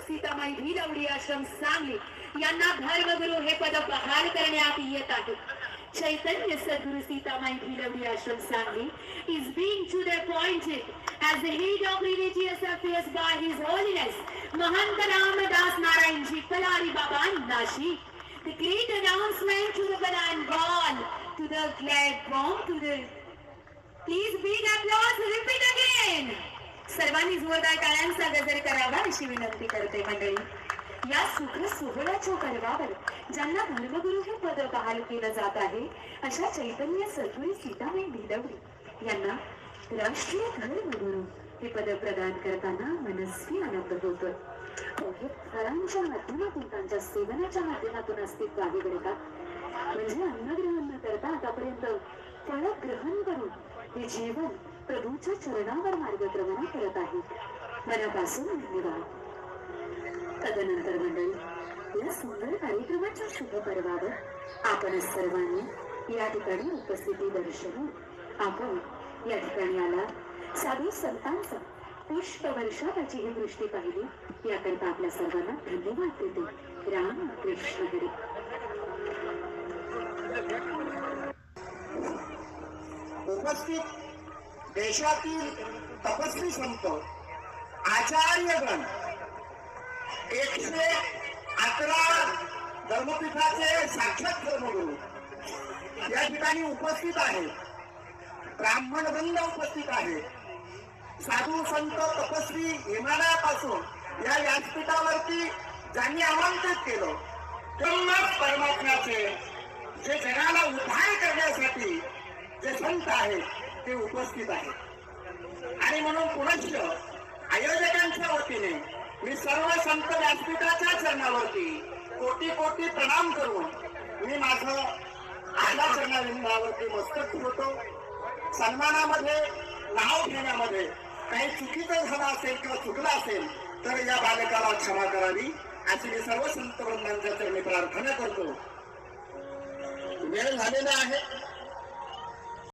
सीतामाई भिलवडी आश्रम सांगली यांना धर्मगुरु हे पद बहाल करण्यात येत आहे. चैतन्य सद्गुरु सीतामाई भिलवडी आश्रम Sangli is being to the appointed as the head of religious affairs by His Holiness Mahant Ramadas Narayanji Kalari Baba Nashik. The great announcement to the one and all, to the glad bomb, to the please big applause, repeat again. सर्वांनी जोरदार टाळ्यांचा गजर करावा अशी विनंती करते मंडळी. या सुख सोहळ्याच्या पर्वावर ज्यांना धर्मगुरु हे पद बहाल केलं जात आहे अशा चैतन्य सद्गुरू सीतामाई भिलवडी यांना राष्ट्रीय धर्मगुरु हे पद प्रदान करताना मनस्वी आनंद होतोय. फळांच्या माध्यमातून त्यांच्या सेवनाच्या माध्यमातून अस्तित्व आहे बरे का. म्हणजे अन्नग्रहण न करता आतापर्यंत फळ ग्रहण करून हे जीवन प्रभूच्या चरणावर मार्गक्रमण करत आहे. मनापासून धन्यवाद. तदनंतर मंडळी या सुंदर कार्यक्रमाच्या शुभ पर्वावर आपण सर्वांनी या ठिकाणी उपस्थिती दर्शवून आपण या ठिकाणी आला साधू संतांचा पुष्प वर्षाची ही दृष्टी पाहिली याकरता आपल्या सर्वांना धन्यवाद देते. राम कृष्ण हरी. उपस्थित देशातील तपस्वी संत आचार्यगण 111 धर्मपीठाचे साक्षात धर्मगुरु या ठिकाणी उपस्थित आहेत. ब्राह्मण वृंद उपस्थित आहेत. साधू संत तपस्वी हिमालयापासून या व्यासपीठावरती ज्यांनी आमंत्रित केलं तेव्हाच परमात्म्याचे जे जगाला उद्धार करण्यासाठी जे संत आहेत ते उपस्थित आहेत. आणि म्हणून पुनश्च आयोजकांच्या वतीने मी सर्व संत व्यासपीठाच्या चरणावरती कोटी कोटी प्रणाम करून मी माझं आपल्या चरणाविंदावरती मस्तक ठेवतो. सन्मानामध्ये नाव घेण्यामध्ये काही चुकीचं झालं असेल किंवा चुकलं असेल तर या बालकाला क्षमा करावी अशी मी सर्व संत वृंदांच्या चरणी प्रार्थना करतो. वेळ झालेला आहे.